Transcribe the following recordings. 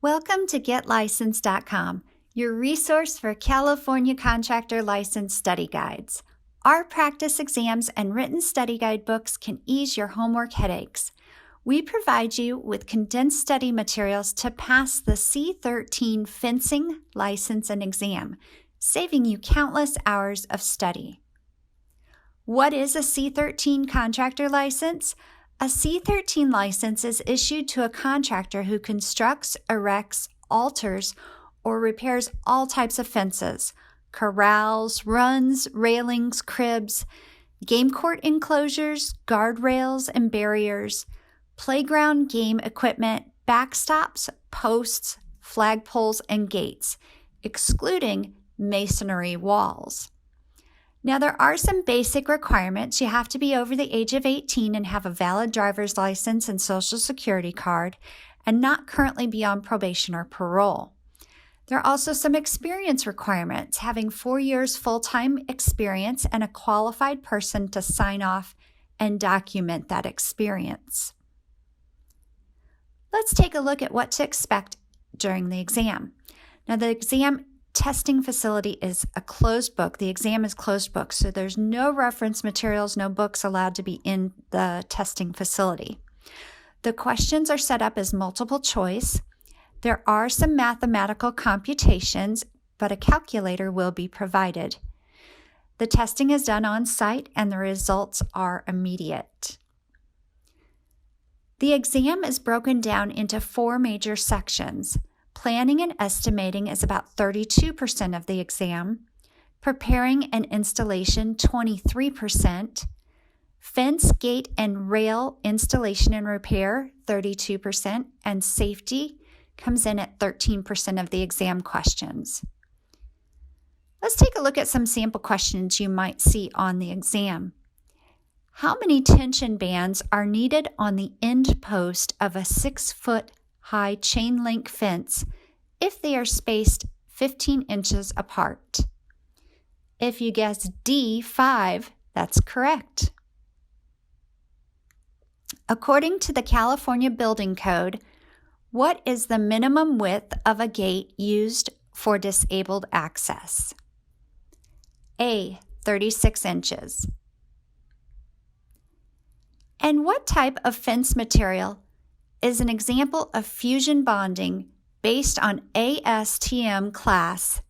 Welcome to GetLicensed.com, your resource for California contractor license study guides. Our practice exams and written study guide books can ease your homework headaches. We provide you with condensed study materials to pass the C-13 fencing license and exam, saving you countless hours of study. What is a C-13 contractor license? A C-13 license is issued to a contractor who constructs, erects, alters, or repairs all types of fences, corrals, runs, railings, cribs, game court enclosures, guardrails and barriers, playground game equipment, backstops, posts, flagpoles, and gates, excluding masonry walls. Now, there are some basic requirements. You have to be over the age of 18 and have a valid driver's license and social security card, and not currently be on probation or parole. There are also some experience requirements, having 4 years full-time experience and a qualified person to sign off and document that experience. Let's take a look at what to expect during the exam. Now, the exam testing facility is a closed book. The exam is closed book, so there's no reference materials, no books allowed to be in the testing facility. The questions are set up as multiple choice. There are some mathematical computations, but a calculator will be provided. The testing is done on site and the results are immediate. The exam is broken down into 4 major sections. Planning and estimating is about 32% of the exam, preparing and installation 23%, fence, gate, and rail installation and repair 32%, and safety comes in at 13% of the exam questions. Let's take a look at some sample questions you might see on the exam. How many tension bands are needed on the end post of a 6-foot high chain link fence if they are spaced 15 inches apart? If you guess D, 5, that's correct. According to the California Building Code, what is the minimum width of a gate used for disabled access? A, 36 inches. And what type of fence material is an example of fusion bonding based on ASTM Class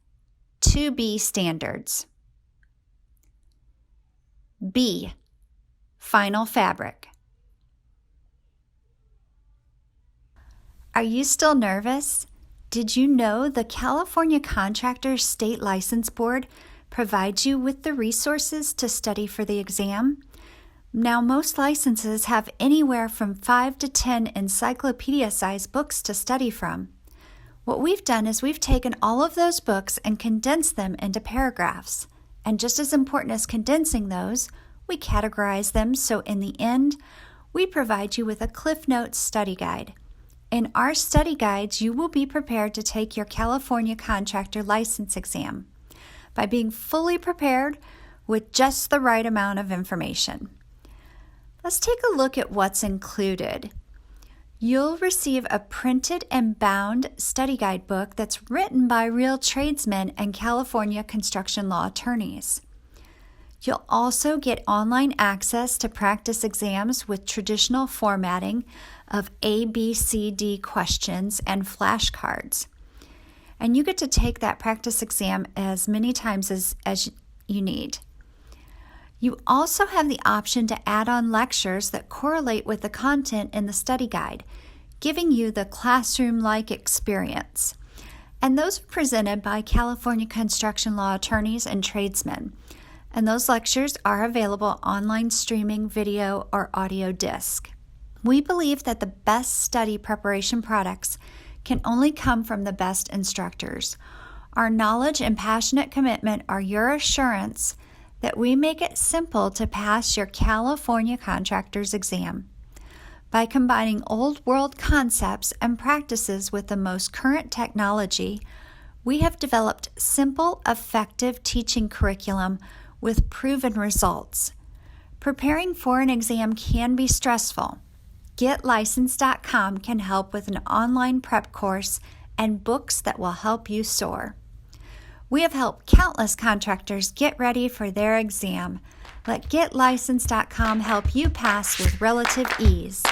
2B standards? B, vinyl fabric. Are you still nervous? Did you know the California Contractors State License Board provides you with the resources to study for the exam? Now, most licenses have anywhere from 5 to 10 encyclopedia-sized books to study from. What we've done is we've taken all of those books and condensed them into paragraphs. And just as important as condensing those, we categorize them, so in the end, we provide you with a Cliff Notes study guide. In our study guides, you will be prepared to take your California Contractor License exam by being fully prepared with just the right amount of information. Let's take a look at what's included. You'll receive a printed and bound study guide book that's written by real tradesmen and California construction law attorneys. You'll also get online access to practice exams with traditional formatting of A, B, C, D questions and flashcards. And you get to take that practice exam as many times as you need. You also have the option to add on lectures that correlate with the content in the study guide, giving you the classroom-like experience. And those are presented by California construction law attorneys and tradesmen. And those lectures are available online streaming, video, or audio disc. We believe that the best study preparation products can only come from the best instructors. Our knowledge and passionate commitment are your assurance that we make it simple to pass your California Contractors exam. By combining old world concepts and practices with the most current technology, we have developed simple, effective teaching curriculum with proven results. Preparing for an exam can be stressful. GetLicensed.com can help with an online prep course and books that will help you soar. We have helped countless contractors get ready for their exam. Let GetLicensed.com help you pass with relative ease.